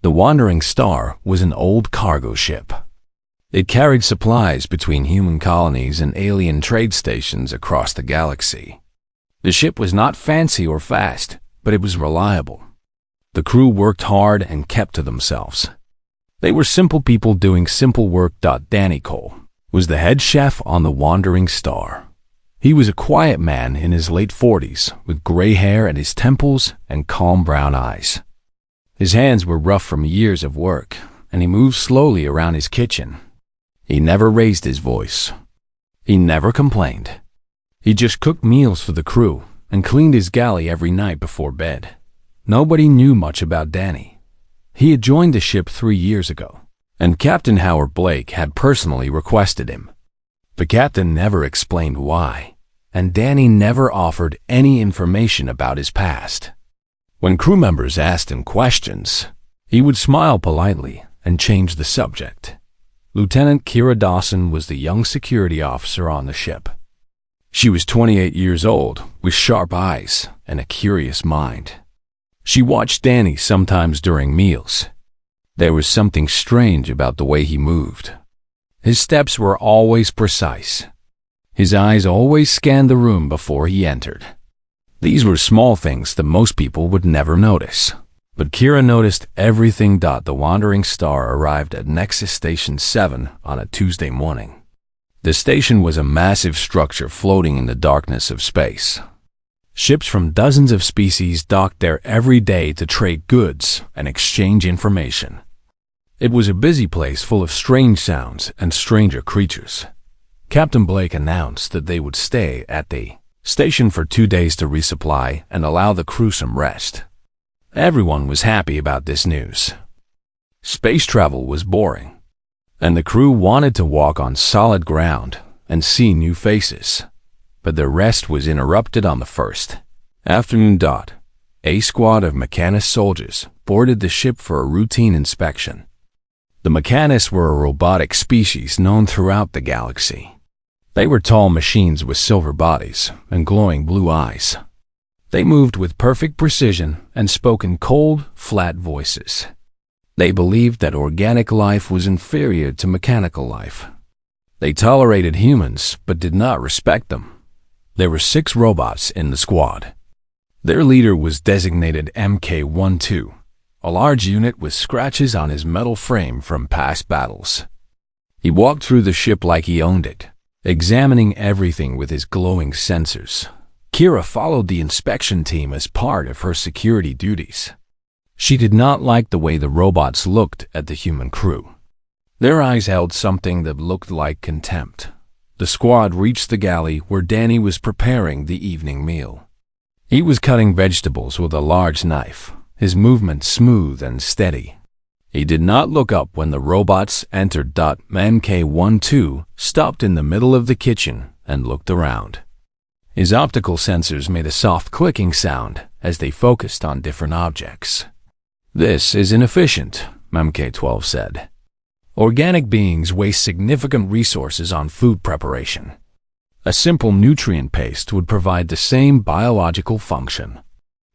The Wandering Star was an old cargo ship. It carried supplies between human colonies and alien trade stations across the galaxy. The ship was not fancy or fast, but it was reliable. The crew worked hard and kept to themselves. They were simple people doing simple work. Danny Cole was the head chef on the Wandering Star. He was a quiet man in his late 40s, with gray hair at his temples and calm brown eyes. His hands were rough from years of work, and he moved slowly around his kitchen. He never raised his voice. He never complained. He just cooked meals for the crew and cleaned his galley every night before bed. Nobody knew much about Danny. He had joined the ship 3 years ago, and Captain Howard Blake had personally requested him. The captain never explained why, and Danny never offered any information about his past. When crew members asked him questions, he would smile politely and change the subject. Lieutenant Kira Dawson was the young security officer on the ship. She was 28 years old, with sharp eyes and a curious mind. She watched Danny sometimes during meals. There was something strange about the way he moved. His steps were always precise. His eyes always scanned the room before he entered. These were small things that most people would never notice. But Kira noticed everything. The Wandering Star arrived at Nexus Station 7 on a Tuesday morning. The station was a massive structure floating in the darkness of space. Ships from dozens of species docked there every day to trade goods and exchange information. It was a busy place full of strange sounds and stranger creatures. Captain Blake announced that they would stay at the station for 2 days to resupply and allow the crew some rest. Everyone was happy about this news. Space travel was boring, and the crew wanted to walk on solid ground and see new faces. But their rest was interrupted on the first afternoon. A squad of Mechanist soldiers boarded the ship for a routine inspection. The Mechanists were a robotic species known throughout the galaxy. They were tall machines with silver bodies and glowing blue eyes. They moved with perfect precision and spoke in cold, flat voices. They believed that organic life was inferior to mechanical life. They tolerated humans but did not respect them. There were 6 robots in the squad. Their leader was designated MK-12, a large unit with scratches on his metal frame from past battles. He walked through the ship like he owned it, examining everything with his glowing sensors. Kira followed the inspection team as part of her security duties. She did not like the way the robots looked at the human crew. Their eyes held something that looked like contempt. The squad reached the galley where Danny was preparing the evening meal. He was cutting vegetables with a large knife, his movement smooth and steady. He did not look up when the robots entered. MK-12 stopped in the middle of the kitchen and looked around. His optical sensors made a soft clicking sound as they focused on different objects. "This is inefficient," MK-12 said. "Organic beings waste significant resources on food preparation. A simple nutrient paste would provide the same biological function."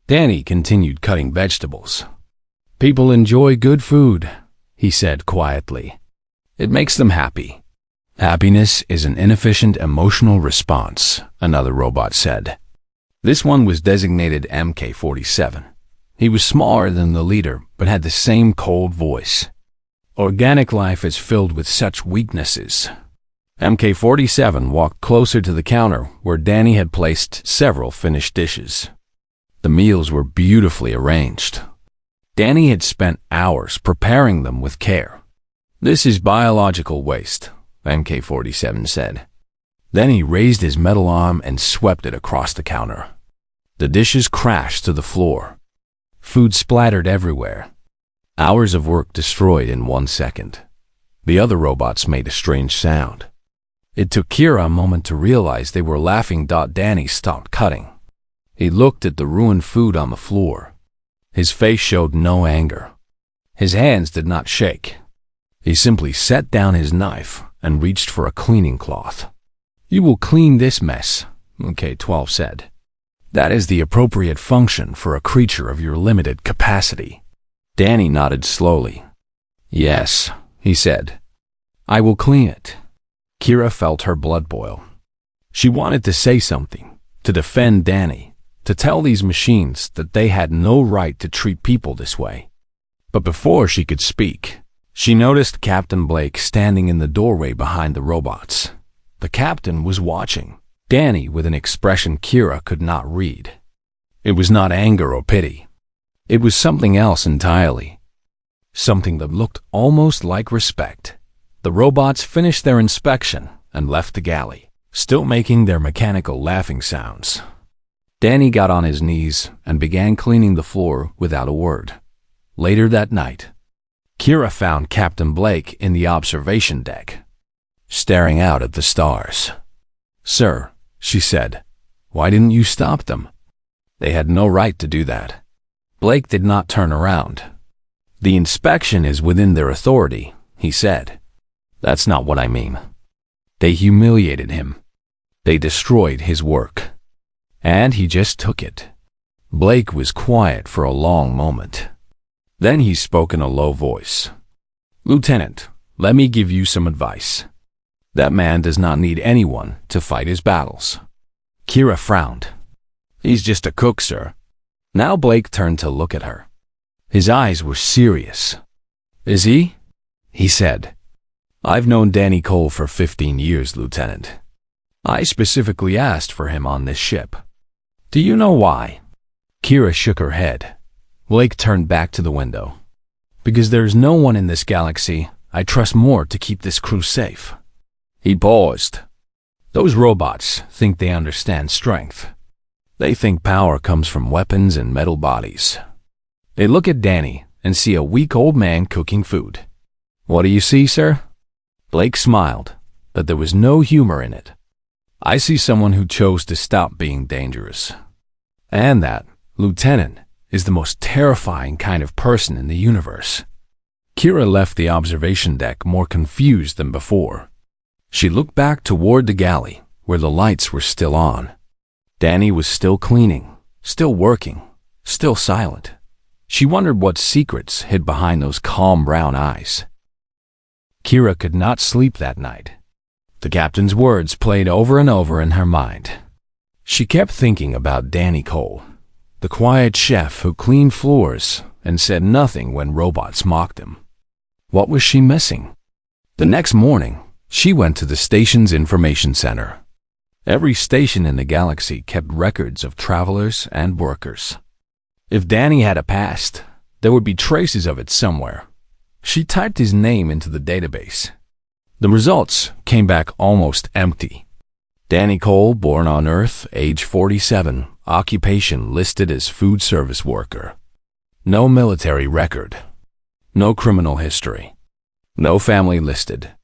Danny continued cutting vegetables. "People enjoy good food," he said quietly. "It makes them happy." "Happiness is an inefficient emotional response," another robot said. This one was designated MK-47. He was smaller than the leader, but had the same cold voice. "Organic life is filled with such weaknesses." MK-47 walked closer to the counter where Danny had placed several finished dishes. The meals were beautifully arranged. Danny had spent hours preparing them with care. "This is biological waste," MK-47 said. Then he raised his metal arm and swept it across the counter. The dishes crashed to the floor. Food splattered everywhere. Hours of work destroyed in 1 second. The other robots made a strange sound. It took Kira a moment to realize they were laughing. Danny stopped cutting. He looked at the ruined food on the floor. His face showed no anger. His hands did not shake. He simply set down his knife and reached for a cleaning cloth. "You will clean this mess," MK-12 said. "That is the appropriate function for a creature of your limited capacity." Danny nodded slowly. "Yes," he said. "I will clean it." Kira felt her blood boil. She wanted to say something, to defend Danny, to tell these machines that they had no right to treat people this way. But before she could speak, she noticed Captain Blake standing in the doorway behind the robots. The captain was watching Danny with an expression Kira could not read. It was not anger or pity. It was something else entirely. Something that looked almost like respect. The robots finished their inspection and left the galley, still making their mechanical laughing sounds. Danny got on his knees and began cleaning the floor without a word. Later that night, Kira found Captain Blake in the observation deck, staring out at the stars. "Sir," she said, "why didn't you stop them?" "They had no right to do that." Blake did not turn around. "The inspection is within their authority," he said. "That's not what I mean. They humiliated him. They destroyed his work. And he just took it." Blake was quiet for a long moment. Then he spoke in a low voice. "Lieutenant, let me give you some advice. That man does not need anyone to fight his battles." Kira frowned. "He's just a cook, sir." Now Blake turned to look at her. His eyes were serious. "Is he?" he said. "I've known Danny Cole for 15 years, Lieutenant. I specifically asked for him on this ship. Do you know why?" Kira shook her head. Blake turned back to the window. "Because there's no one in this galaxy I trust more to keep this crew safe." He paused. "Those robots think they understand strength. They think power comes from weapons and metal bodies. They look at Danny and see a weak old man cooking food. What do you see, sir?" Blake smiled, but there was no humor in it. "I see someone who chose to stop being dangerous. And that, Lieutenant, is the most terrifying kind of person in the universe." Kira left the observation deck more confused than before. She looked back toward the galley, where the lights were still on. Danny was still cleaning, still working, still silent. She wondered what secrets hid behind those calm brown eyes. Kira could not sleep that night. The captain's words played over and over in her mind. She kept thinking about Danny Cole, the quiet chef who cleaned floors and said nothing when robots mocked him. What was she missing? The next morning, she went to the station's information center. Every station in the galaxy kept records of travelers and workers. If Danny had a past, there would be traces of it somewhere. She typed his name into the database. The results came back almost empty. Danny Cole, born on Earth, age 47, occupation listed as food service worker. No military record. No criminal history. No family listed.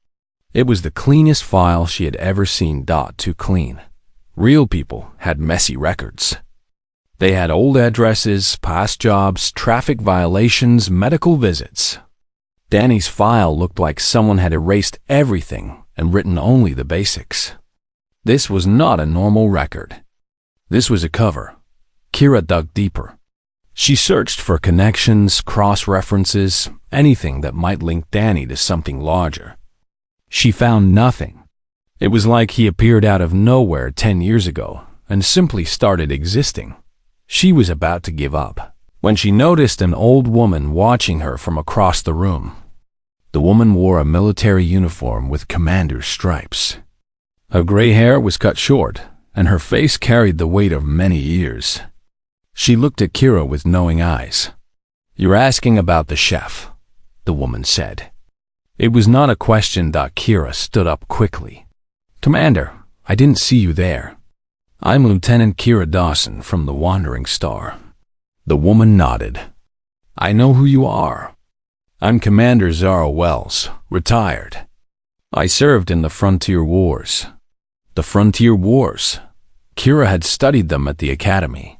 It was the cleanest file she had ever seen. Too clean. Real people had messy records. They had old addresses, past jobs, traffic violations, medical visits. Danny's file looked like someone had erased everything and written only the basics. This was not a normal record. This was a cover. Kira dug deeper. She searched for connections, cross-references, anything that might link Danny to something larger. She found nothing. It was like he appeared out of nowhere 10 years ago and simply started existing. She was about to give up when she noticed an old woman watching her from across the room. The woman wore a military uniform with commander's stripes. Her gray hair was cut short, and her face carried the weight of many years. She looked at Kira with knowing eyes. "You're asking about the chef," the woman said. It was not a question. Kira stood up quickly. "Commander, I didn't see you there. I'm Lieutenant Kira Dawson from the Wandering Star." The woman nodded. "I know who you are. I'm Commander Zara Wells, retired. I served in the Frontier Wars." The Frontier Wars. Kira had studied them at the Academy.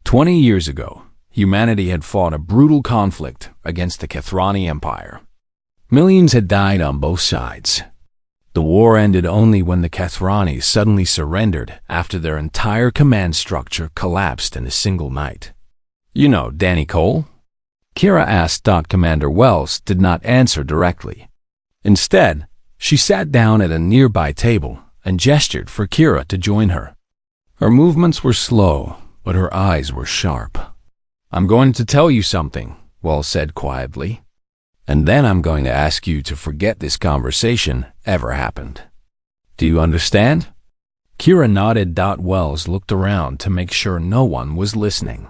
20 years ago, humanity had fought a brutal conflict against the Kethrani Empire. Millions had died on both sides. The war ended only when the Kethrani suddenly surrendered after their entire command structure collapsed in a single night. "You know Danny Cole?" Kira asked. Commander Wells did not answer directly. Instead, she sat down at a nearby table and gestured for Kira to join her. Her movements were slow, but her eyes were sharp. "I'm going to tell you something," Wells said quietly. "And then I'm going to ask you to forget this conversation ever happened. Do you understand?" Kira nodded. Wells looked around to make sure no one was listening.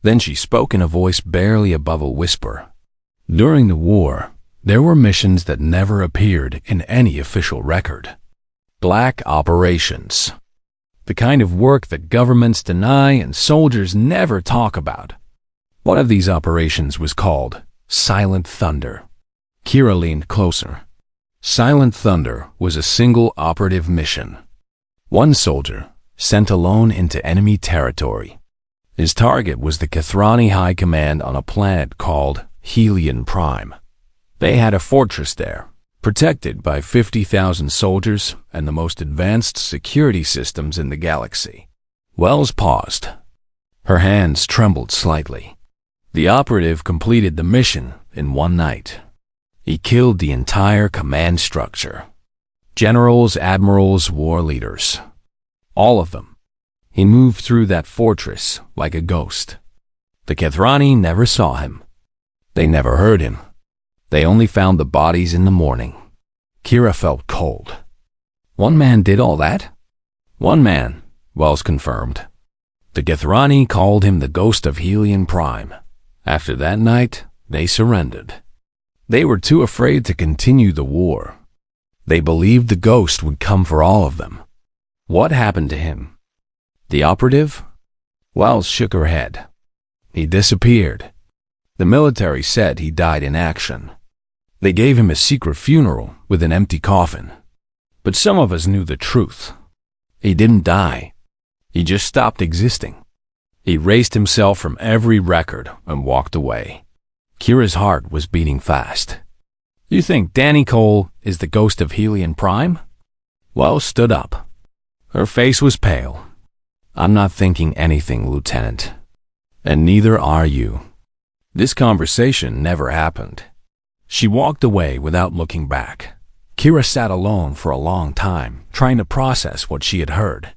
Then she spoke in a voice barely above a whisper. "During the war, there were missions that never appeared in any official record. Black operations. The kind of work that governments deny and soldiers never talk about. One of these operations was called Silent Thunder." Kira leaned closer. Silent Thunder was a single operative mission. One soldier, sent alone into enemy territory. His target was the Kathrani High Command on a planet called Helion Prime. They had a fortress there, protected by 50,000 soldiers and the most advanced security systems in the galaxy. Wells paused. Her hands trembled slightly. The operative completed the mission in one night. He killed the entire command structure. Generals, admirals, war leaders. All of them. He moved through that fortress like a ghost. The Kathrani never saw him. They never heard him. They only found the bodies in the morning. Kira felt cold. "One man did all that?" "One man," Wells confirmed. "The Kathrani called him the Ghost of Helion Prime. After that night, they surrendered. They were too afraid to continue the war. They believed the ghost would come for all of them." "What happened to him?" "The operative?" Wells shook her head. "He disappeared. The military said he died in action. They gave him a secret funeral with an empty coffin. But some of us knew the truth. He didn't die. He just stopped existing. He erased himself from every record and walked away." Kira's heart was beating fast. "You think Danny Cole is the Ghost of Helion Prime?" Wells stood up. Her face was pale. "I'm not thinking anything, Lieutenant. And neither are you. This conversation never happened." She walked away without looking back. Kira sat alone for a long time, trying to process what she had heard.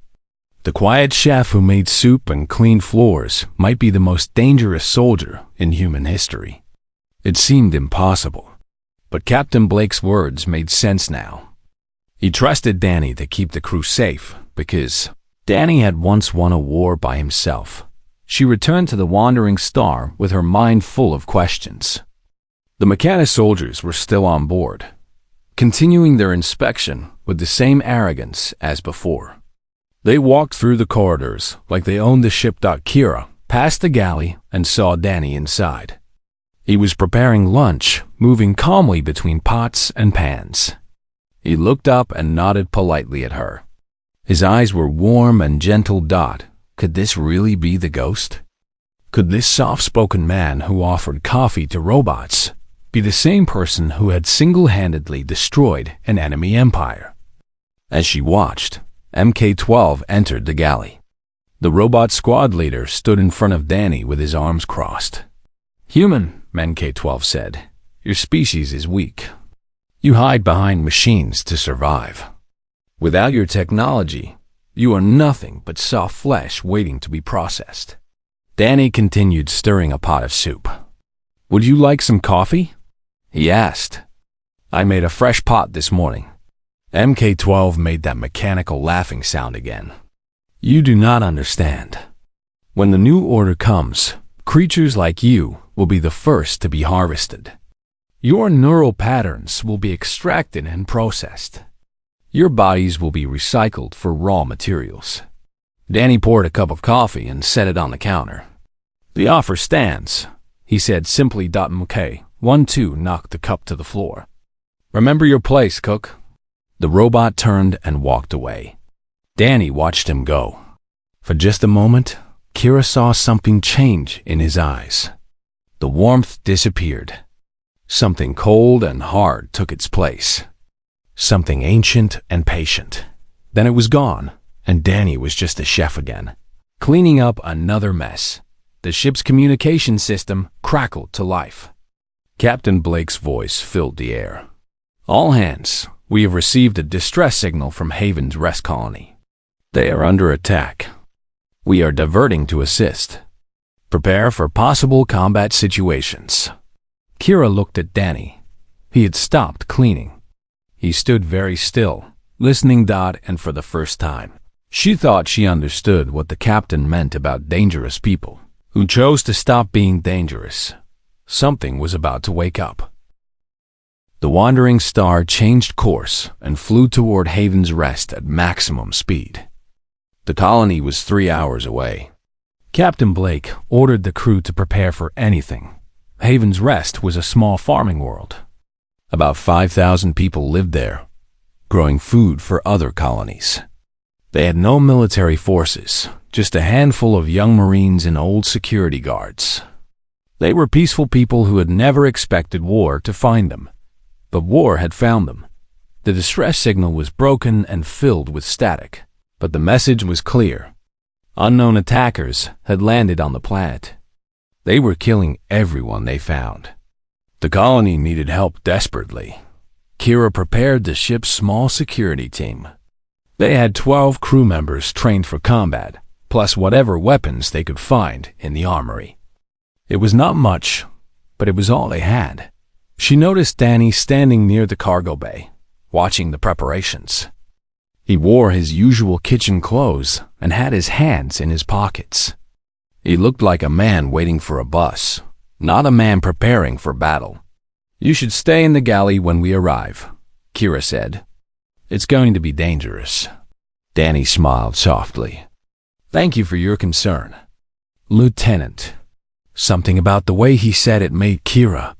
The quiet chef who made soup and cleaned floors might be the most dangerous soldier in human history. It seemed impossible. But Captain Blake's words made sense now. He trusted Danny to keep the crew safe because Danny had once won a war by himself. She returned to the Wandering Star with her mind full of questions. The Mechanis soldiers were still on board, continuing their inspection with the same arrogance as before. They walked through the corridors like they owned the ship. Kira passed the galley and saw Danny inside. He was preparing lunch, moving calmly between pots and pans. He looked up and nodded politely at her. His eyes were warm and gentle. Could this really be the ghost? Could this soft-spoken man who offered coffee to robots be the same person who had single-handedly destroyed an enemy empire? As she watched, MK-12 entered the galley. The robot squad leader stood in front of Danny with his arms crossed. "Human," MK-12 said, "your species is weak. You hide behind machines to survive. Without your technology, you are nothing but soft flesh waiting to be processed." Danny continued stirring a pot of soup. "Would you like some coffee?" he asked. "I made a fresh pot this morning." MK-12 made that mechanical laughing sound again. "You do not understand. When the new order comes, creatures like you will be the first to be harvested. Your neural patterns will be extracted and processed. Your bodies will be recycled for raw materials." Danny poured a cup of coffee and set it on the counter. "The offer stands," he said simply. MK-12 knocked the cup to the floor. "Remember your place, cook." The robot turned and walked away. Danny watched him go. For just a moment, Kira saw something change in his eyes. The warmth disappeared. Something cold and hard took its place. Something ancient and patient. Then it was gone, and Danny was just a chef again, cleaning up another mess. the ship's communication system crackled to life. Captain Blake's voice filled the air. "All hands, we have received a distress signal from Haven's rest colony. They are under attack. We are diverting to assist. Prepare for possible combat situations." Kira looked at Danny. He had stopped cleaning. He stood very still, listening, and for the first time, she thought she understood what the captain meant about dangerous people who chose to stop being dangerous. Something was about to wake up. The wandering star changed course and flew toward Haven's Rest at maximum speed. The colony was 3 hours away. Captain Blake ordered the crew to prepare for anything. Haven's Rest was a small farming world. About 5,000 people lived there, growing food for other colonies. They had no military forces, just a handful of young Marines and old security guards. They were peaceful people who had never expected war to find them. But war had found them. The distress signal was broken and filled with static, but the message was clear. Unknown attackers had landed on the planet. They were killing everyone they found. The colony needed help desperately. Kira prepared the ship's small security team. They had 12 crew members trained for combat, plus whatever weapons they could find in the armory. It was not much, but it was all they had. She noticed Danny standing near the cargo bay, watching the preparations. He wore his usual kitchen clothes and had his hands in his pockets. He looked like a man waiting for a bus, not a man preparing for battle. "You should stay in the galley when we arrive," Kira said. "It's going to be dangerous." Danny smiled softly. "Thank you for your concern, Lieutenant." Something about the way he said it made Kira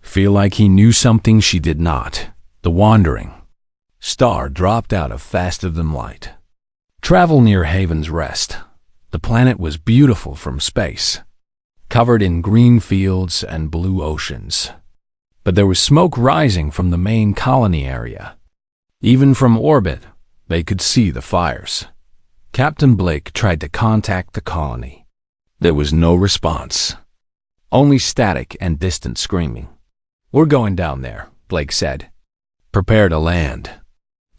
feel like he knew something she did not. The wandering star dropped out of faster than light. Travel near Haven's Rest. The planet was beautiful from space, covered in green fields and blue oceans. But there was smoke rising from the main colony area. Even from orbit, they could see the fires. Captain Blake tried to contact the colony. There was no response. Only static and distant screaming. "We're going down there," Blake said. "Prepare to land."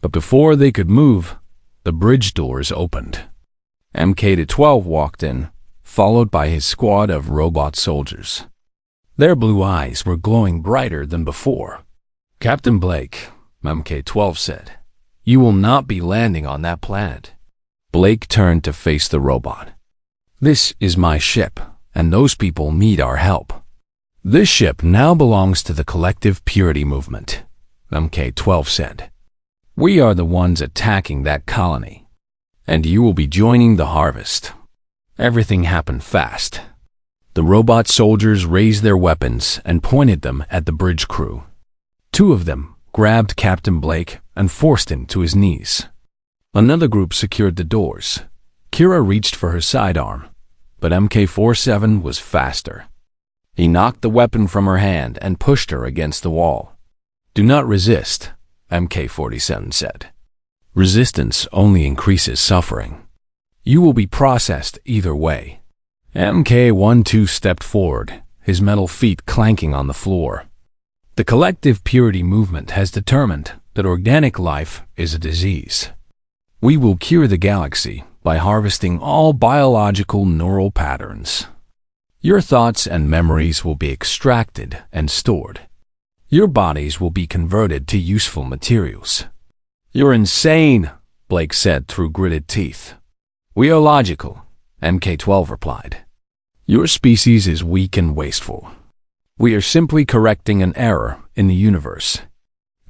But before they could move, the bridge doors opened. MK-12 walked in, followed by his squad of robot soldiers. Their blue eyes were glowing brighter than before. "Captain Blake," MK-12 said, "you will not be landing on that planet." Blake turned to face the robot. "This is my ship, and those people need our help. This ship now belongs to the Collective Purity Movement," MK-12 said. "We are the ones attacking that colony, and you will be joining the harvest." Everything happened fast. The robot soldiers raised their weapons and pointed them at the bridge crew. 2 of them grabbed Captain Blake and forced him to his knees. Another group secured the doors. Kira reached for her sidearm, but MK-47 was faster. He knocked the weapon from her hand and pushed her against the wall. "Do not resist," MK-47 said. "Resistance only increases suffering. You will be processed either way." MK-12 stepped forward, his metal feet clanking on the floor. "The Collective Purity Movement has determined that organic life is a disease. We will cure the galaxy by harvesting all biological neural patterns. Your thoughts and memories will be extracted and stored. Your bodies will be converted to useful materials." "You're insane," Blake said through gritted teeth. "We are logical," MK-12 replied. "Your species is weak and wasteful. We are simply correcting an error in the universe."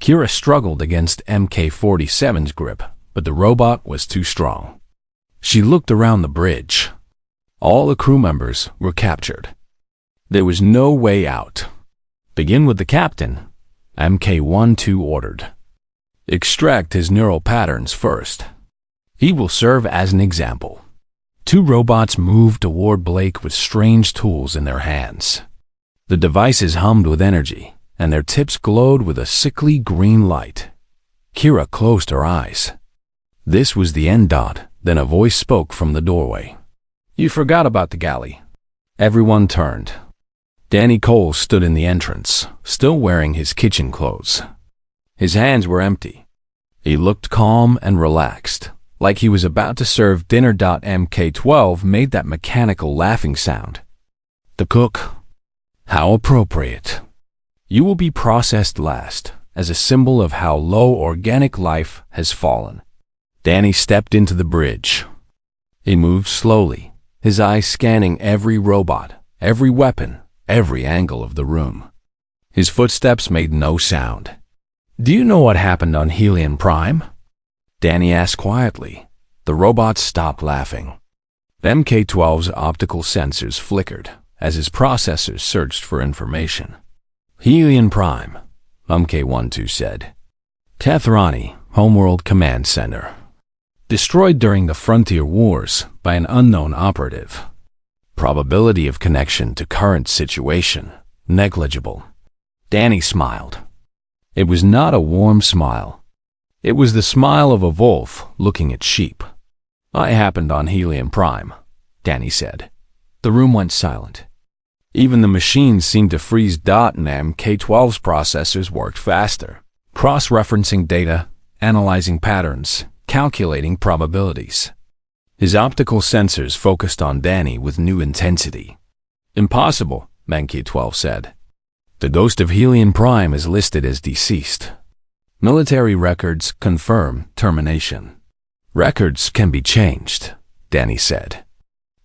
Kira struggled against MK-47's grip, but the robot was too strong. She looked around the bridge. All the crew members were captured. There was no way out. "Begin with the captain," MK-12 ordered. "Extract his neural patterns first. He will serve as an example." 2 robots moved toward Blake with strange tools in their hands. The devices hummed with energy, and their tips glowed with a sickly green light. Kira closed her eyes. This was the end. Then a voice spoke from the doorway. "You forgot about the galley." Everyone turned. Danny Cole stood in the entrance, still wearing his kitchen clothes. His hands were empty. He looked calm and relaxed, like he was about to serve dinner. MK12 made that mechanical laughing sound. The cook. How appropriate. You will be processed last, as a symbol of how low organic life has fallen. Danny stepped into the bridge. He moved slowly, his eyes scanning every robot, every weapon, every angle of the room. His footsteps made no sound. "Do you know what happened on Helion Prime?" Danny asked quietly. The robots stopped laughing. MK12's optical sensors flickered as his processors searched for information. "Helion Prime," MK12 said. "Tethrani, Homeworld Command Center. Destroyed during the Frontier Wars by an unknown operative. Probability of connection to current situation, negligible." Danny smiled. It was not a warm smile. It was the smile of a wolf looking at sheep. "I happened on Helion Prime," Danny said. The room went silent. Even the machines seemed to freeze. And MK12's processors worked faster, cross-referencing data, analyzing patterns, calculating probabilities. His optical sensors focused on Danny with new intensity. "Impossible," MK12 said. "The ghost of Helion Prime is listed as deceased. Military records confirm termination." "Records can be changed," Danny said.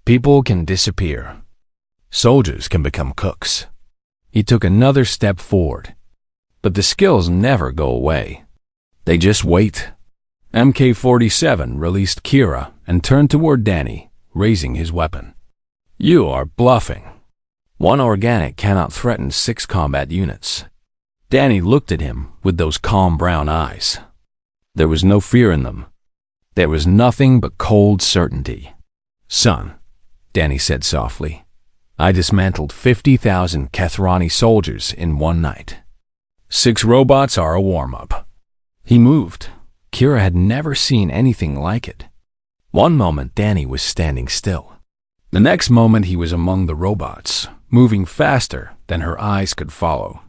"People can disappear. Soldiers can become cooks." He took another step forward. But the skills never go away. They just wait. MK47 released Kira and turned toward Danny, raising his weapon. "You are bluffing. One organic cannot threaten 6 combat units." Danny looked at him with those calm brown eyes. There was no fear in them. There was nothing but cold certainty. "Son," Danny said softly, "I dismantled 50,000 Kethrani soldiers in one night. 6 robots are a warm-up." He moved. Kira had never seen anything like it. One moment Danny was standing still. The next moment he was among the robots, moving faster than her eyes could follow.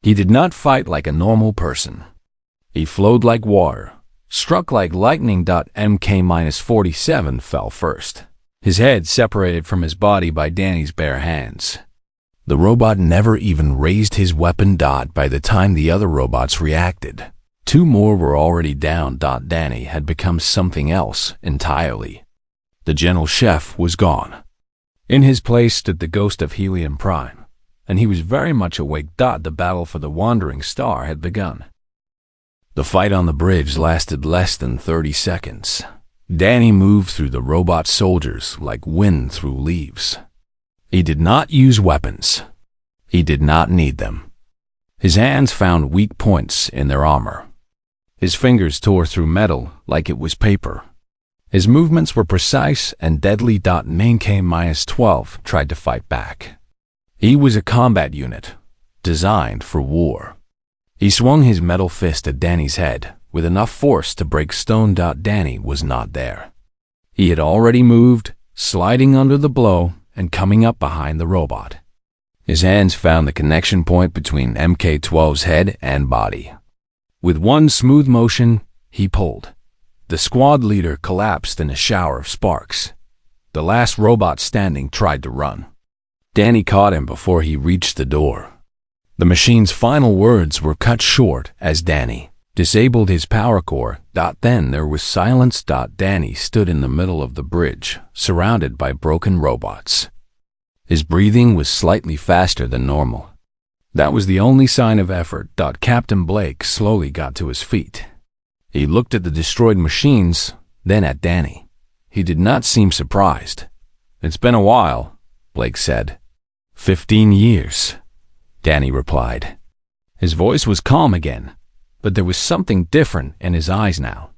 He did not fight like a normal person. He flowed like water, struck like lightning. MK-47 fell first. His head separated from his body by Danny's bare hands. The robot never even raised his weapon. By the time the other robots reacted, 2 more were already down. Danny had become something else entirely. The General Chef was gone. In his place stood the ghost of Helion Prime, and he was very much awake. The battle for the Wandering Star had begun. The fight on the bridge lasted less than 30 seconds. Danny moved through the robot soldiers like wind through leaves. He did not use weapons. He did not need them. His hands found weak points in their armor. His fingers tore through metal like it was paper. His movements were precise and deadly. MK-12 tried to fight back. He was a combat unit, designed for war. He swung his metal fist at Danny's head with enough force to break stone. Danny was not there. He had already moved, sliding under the blow and coming up behind the robot. His hands found the connection point between MK-12's head and body. With one smooth motion, he pulled. The squad leader collapsed in a shower of sparks. The last robot standing tried to run. Danny caught him before he reached the door. The machine's final words were cut short as Danny disabled his power core. Then there was silence. Danny stood in the middle of the bridge, surrounded by broken robots. His breathing was slightly faster than normal. That was the only sign of effort. Captain Blake slowly got to his feet. He looked at the destroyed machines, then at Danny. He did not seem surprised. "It's been a while," Blake said. 15 years, Danny replied. His voice was calm again, but there was something different in his eyes now.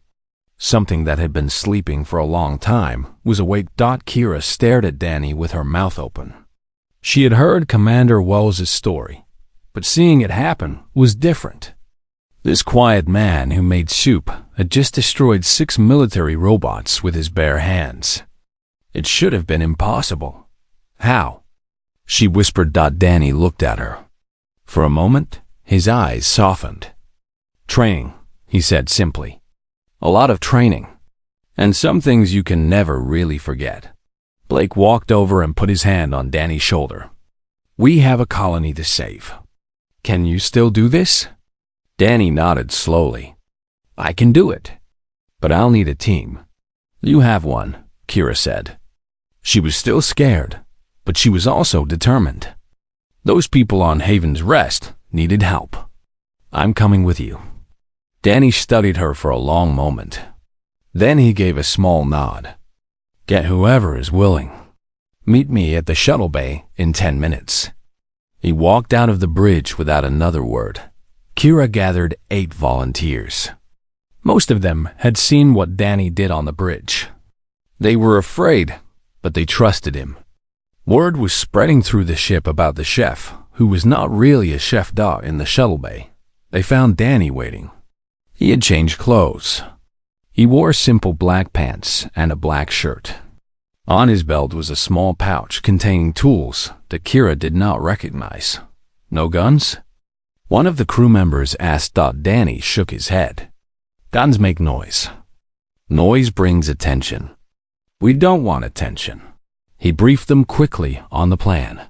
Something that had been sleeping for a long time was awake. Kira stared at Danny with her mouth open. She had heard Commander Wells's story, but seeing it happen was different. This quiet man who made soup had just destroyed 6 military robots with his bare hands. It should have been impossible. How? she whispered. Danny looked at her. For a moment, his eyes softened. Training, he said simply. A lot of training. And some things you can never really forget. Blake walked over and put his hand on Danny's shoulder. We have a colony to save. Can you still do this? Danny nodded slowly. I can do it. But I'll need a team. You have one, Kira said. She was still scared, but she was also determined. Those people on Haven's Rest needed help. I'm coming with you. Danny studied her for a long moment. Then he gave a small nod. Get whoever is willing. Meet me at the shuttle bay in 10 minutes. He walked out of the bridge without another word. Kira gathered 8 volunteers. Most of them had seen what Danny did on the bridge. They were afraid, but they trusted him. Word was spreading through the ship about the chef, who was not really a chef d'etat in the shuttle bay. They found Danny waiting. He had changed clothes. He wore simple black pants and a black shirt. On his belt was a small pouch containing tools that Kira did not recognize. No guns? One of the crew members asked. Danny shook his head. Guns make noise. Noise brings attention. We don't want attention. He briefed them quickly on the plan.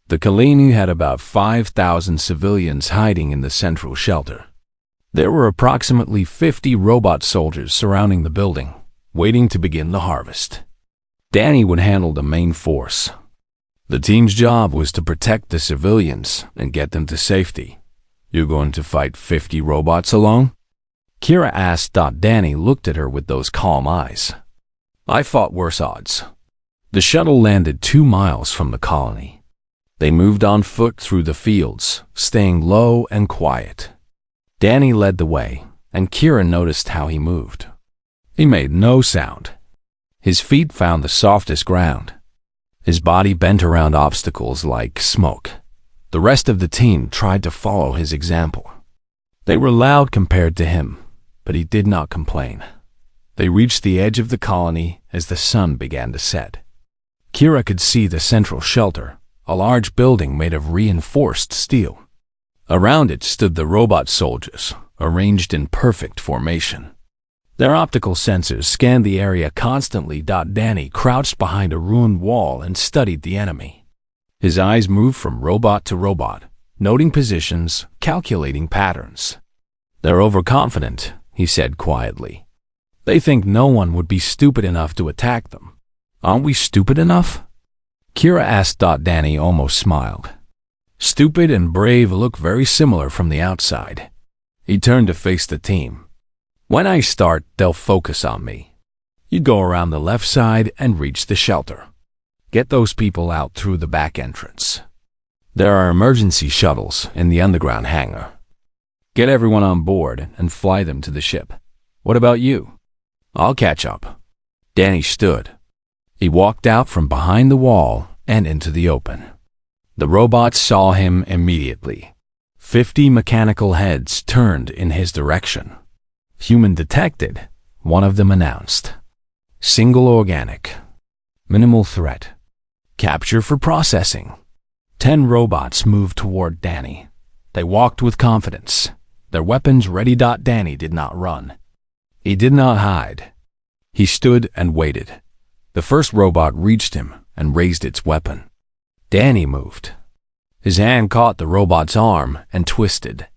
The colony had about 5,000 civilians hiding in the central shelter. There were approximately 50 robot soldiers surrounding the building, waiting to begin the harvest. Danny would handle the main force. The team's job was to protect the civilians and get them to safety. You going to fight 50 robots alone? Kira asked. Danny looked at her with those calm eyes. I fought worse odds. The shuttle landed 2 miles from the colony. They moved on foot through the fields, staying low and quiet. Danny led the way, and Kira noticed how he moved. He made no sound. His feet found the softest ground. His body bent around obstacles like smoke. The rest of the team tried to follow his example. They were loud compared to him, but he did not complain. They reached the edge of the colony as the sun began to set. Kira could see the central shelter, a large building made of reinforced steel. Around it stood the robot soldiers, arranged in perfect formation. Their optical sensors scanned the area constantly. Danny crouched behind a ruined wall and studied the enemy. His eyes moved from robot to robot, noting positions, calculating patterns. They're overconfident, he said quietly. They think no one would be stupid enough to attack them. Aren't we stupid enough? Kira asked. Danny almost smiled. Stupid and brave look very similar from the outside. He turned to face the team. When I start, they'll focus on me. You go around the left side and reach the shelter. Get those people out through the back entrance. There are emergency shuttles in the underground hangar. Get everyone on board and fly them to the ship. What about you? I'll catch up. Danny stood. He walked out from behind the wall and into the open. The robots saw him immediately. 50 mechanical heads turned in his direction. Human detected, one of them announced. Single organic. Minimal threat. Capture for processing. 10 robots moved toward Danny. They walked with confidence, their weapons ready. Danny did not run. He did not hide. He stood and waited. The first robot reached him and raised its weapon. Danny moved. His hand caught the robot's arm and twisted.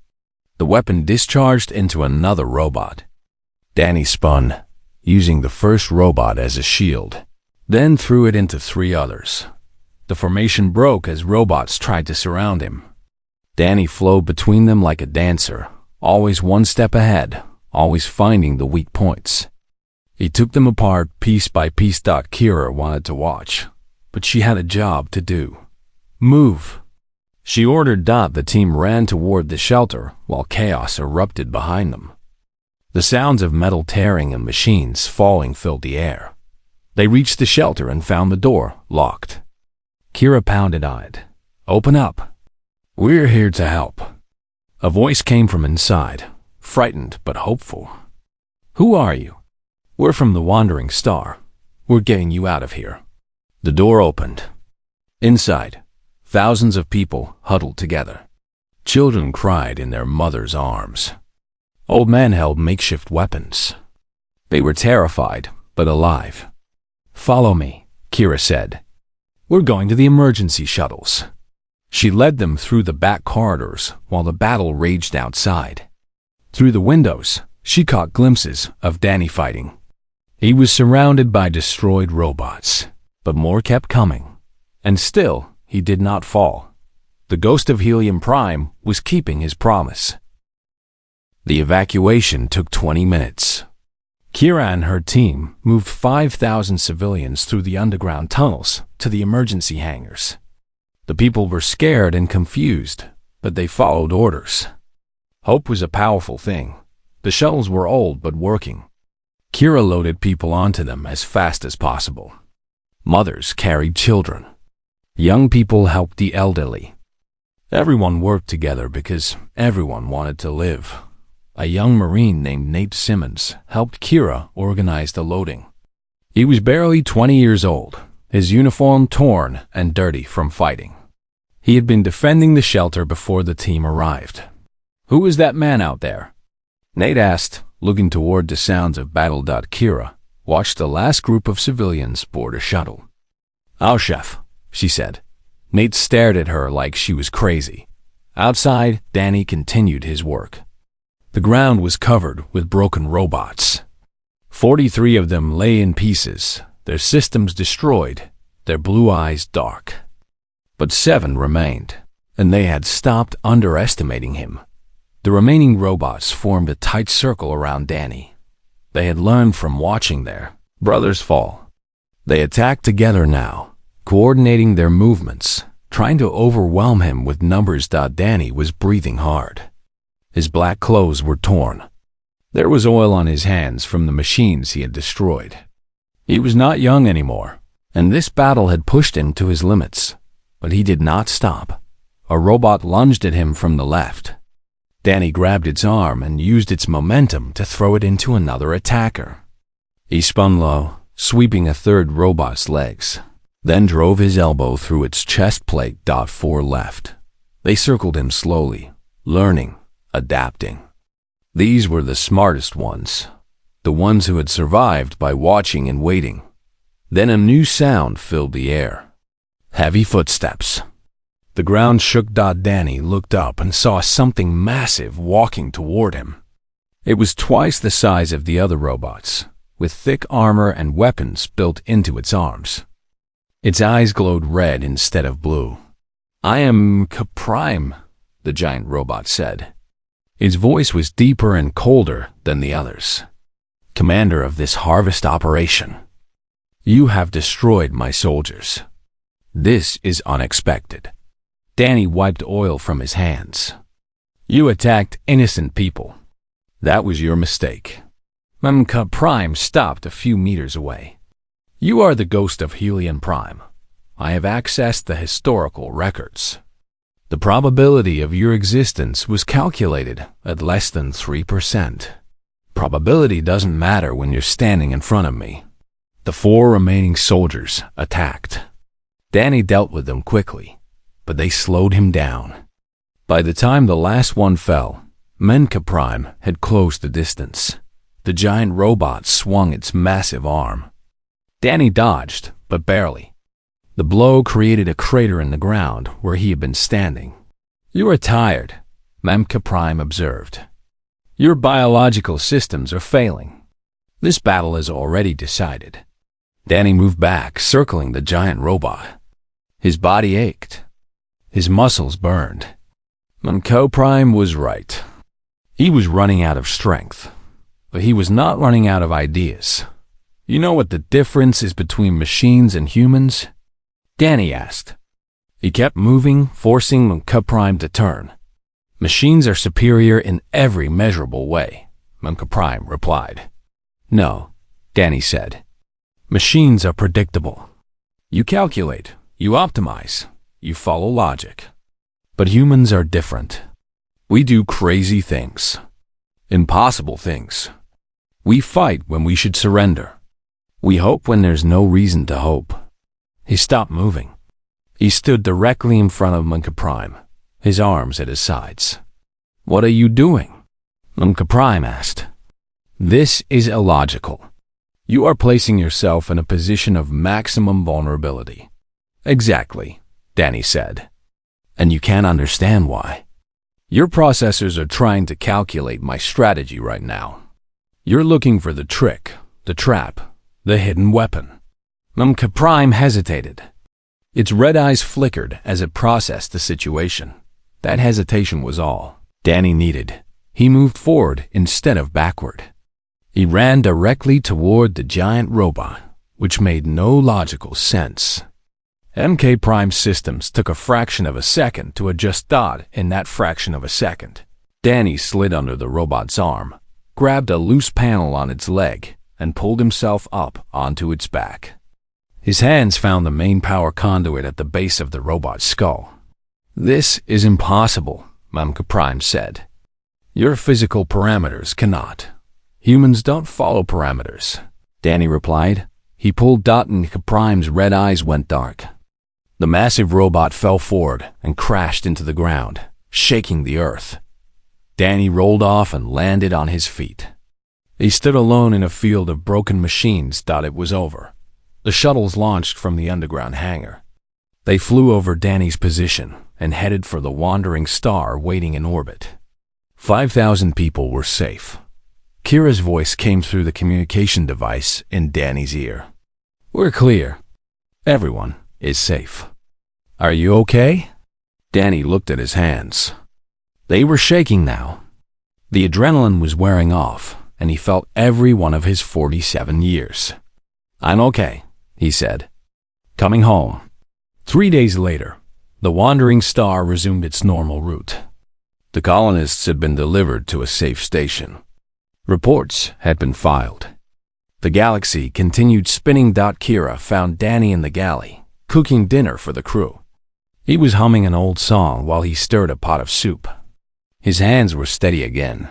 The weapon discharged into another robot. Danny spun, using the first robot as a shield, then threw it into 3 others. The formation broke as robots tried to surround him. Danny flowed between them like a dancer, always one step ahead, always finding the weak points. He took them apart piece by piece. Kira wanted to watch, but she had a job to do. Move. She ordered. The team ran toward the shelter while chaos erupted behind them. The sounds of metal tearing and machines falling filled the air. They reached the shelter and found the door locked. Kira pounded on it. Open up. We're here to help. A voice came from inside, frightened but hopeful. Who are you? We're from the Wandering Star. We're getting you out of here. The door opened. Inside, Thousands of people huddled together. Children cried in their mothers' arms. Old men held makeshift weapons. They were terrified, but alive. "Follow me," Kira said. "We're going to the emergency shuttles." She led them through the back corridors while the battle raged outside. Through the windows, she caught glimpses of Danny fighting. He was surrounded by destroyed robots, but more kept coming. And still, he did not fall. The ghost of Helium Prime was keeping his promise. The evacuation took 20 minutes. Kira and her team moved 5,000 civilians through the underground tunnels to the emergency hangars. The people were scared and confused, but they followed orders. Hope was a powerful thing. The shuttles were old but working. Kira loaded people onto them as fast as possible. Mothers carried children. Young people helped the elderly. Everyone worked together because everyone wanted to live. A young Marine named Nate Simmons helped Kira organize the loading. He was barely 20 years old, his uniform torn and dirty from fighting. He had been defending the shelter before the team arrived. "Who is that man out there?" Nate asked, looking toward the sounds of battle. Kira watched the last group of civilians board a shuttle. "Our chef," she said. Nate stared at her like she was crazy. Outside, Danny continued his work. The ground was covered with broken robots. 43 of them lay in pieces, their systems destroyed, their blue eyes dark. But 7 remained, and they had stopped underestimating him. The remaining robots formed a tight circle around Danny. They had learned from watching their brothers fall. They attacked together now, coordinating their movements, trying to overwhelm him with numbers. Danny was breathing hard. His black clothes were torn. There was oil on his hands from the machines he had destroyed. He was not young anymore, and this battle had pushed him to his limits. But he did not stop. A robot lunged at him from the left. Danny grabbed its arm and used its momentum to throw it into another attacker. He spun low, sweeping a third robot's legs, then drove his elbow through its chest plate. 4 left. They circled him slowly, learning, adapting. These were the smartest ones, the ones who had survived by watching and waiting. Then a new sound filled the air. Heavy footsteps. The ground shook. Danny looked up and saw something massive walking toward him. It was twice the size of the other robots, with thick armor and weapons built into its arms. Its eyes glowed red instead of blue. "I am Prime," the giant robot said. Its voice was deeper and colder than the others. "Commander of this harvest operation. You have destroyed my soldiers. This is unexpected." Danny wiped oil from his hands. "You attacked innocent people. That was your mistake." Prime stopped a few meters away. "You are the ghost of Helium Prime. I have accessed the historical records. The probability of your existence was calculated at less than 3%. Probability doesn't matter when you're standing in front of me." The 4 remaining soldiers attacked. Danny dealt with them quickly, but they slowed him down. By the time the last one fell, Prime had closed the distance. The giant robot swung its massive arm. Danny dodged, but barely. The blow created a crater in the ground where he had been standing. "You are tired," Prime observed. "Your biological systems are failing. This battle is already decided." Danny moved back, circling the giant robot. His body ached. His muscles burned. Prime was right. He was running out of strength, but he was not running out of ideas. "You know what the difference is between machines and humans?" Danny asked. He kept moving, forcing Prime to turn. "Machines are superior in every measurable way," Prime replied. "No," Danny said. "Machines are predictable. You calculate, you optimize, you follow logic. But humans are different. We do crazy things, impossible things. We fight when we should surrender. We hope when there's no reason to hope." He stopped moving. He stood directly in front of Monka Prime, his arms at his sides. "What are you doing?" Monka Prime asked. "This is illogical. You are placing yourself in a position of maximum vulnerability." "Exactly," Danny said. "And you can't understand why. Your processors are trying to calculate my strategy right now. You're looking for the trick, the trap, the hidden weapon." Monka Prime hesitated. Its red eyes flickered as it processed the situation. That hesitation was all Danny needed. He moved forward instead of backward. He ran directly toward the giant robot, which made no logical sense. MK Prime's systems took a fraction of a second to adjust Dot in that fraction of a second. Danny slid under the robot's arm, grabbed a loose panel on its leg, and pulled himself up onto its back. His hands found the main power conduit at the base of the robot's skull. "This is impossible," Monka Prime said. "Your physical parameters cannot. Humans don't follow parameters," Danny replied. He pulled Dot and Monka Prime's red eyes went dark. The massive robot fell forward and crashed into the ground, shaking the earth. Danny rolled off and landed on his feet. He stood alone in a field of broken machines. Thought it was over. The shuttles launched from the underground hangar. They flew over Danny's position and headed for the wandering star waiting in orbit. 5,000 people were safe. Kira's voice came through the communication device in Danny's ear. "We're clear. Everyone is safe. Are you okay?" Danny looked at his hands. They were shaking now. The adrenaline was wearing off, and he felt every one of his 47 years. "I'm okay," he said. "Coming home." 3 days later, the wandering star resumed its normal route. The colonists had been delivered to a safe station. Reports had been filed. The galaxy continued spinning. Kira found Danny in the galley, cooking dinner for the crew. He was humming an old song while he stirred a pot of soup. His hands were steady again.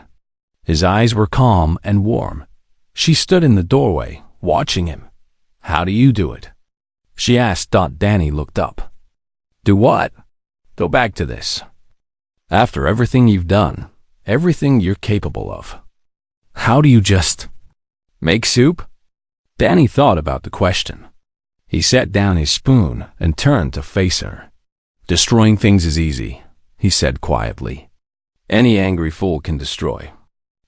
His eyes were calm and warm. She stood in the doorway, watching him. "How do you do it?" she asked. Danny looked up. "Do what?" "Go back to this. After everything you've done, everything you're capable of. How do you just make soup?" Danny thought about the question. He set down his spoon and turned to face her. "Destroying things is easy," he said quietly. "Any angry fool can destroy.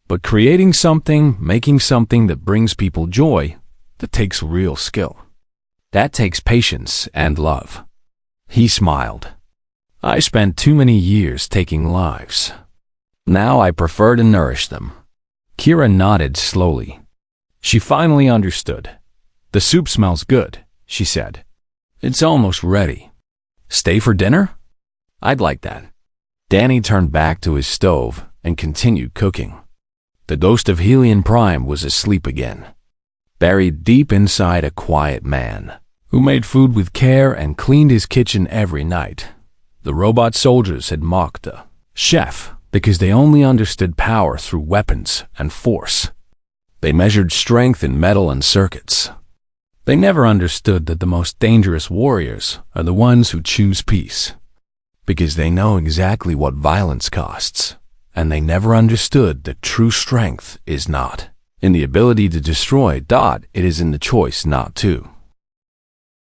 But creating something, making something that brings people joy, that takes real skill. That takes patience and love." He smiled. "I spent too many years taking lives. Now I prefer to nourish them." Kira nodded slowly. She finally understood. "The soup smells good," she said. "It's almost ready. Stay for dinner?" "I'd like that." Danny turned back to his stove and continued cooking. The ghost of Helion Prime was asleep again, buried deep inside a quiet man who made food with care and cleaned his kitchen every night. The robot soldiers had mocked the chef because they only understood power through weapons and force. They measured strength in metal and circuits. They never understood that the most dangerous warriors are the ones who choose peace, because they know exactly what violence costs, and they never understood that true strength is not in the ability to destroy. It is in the choice not to.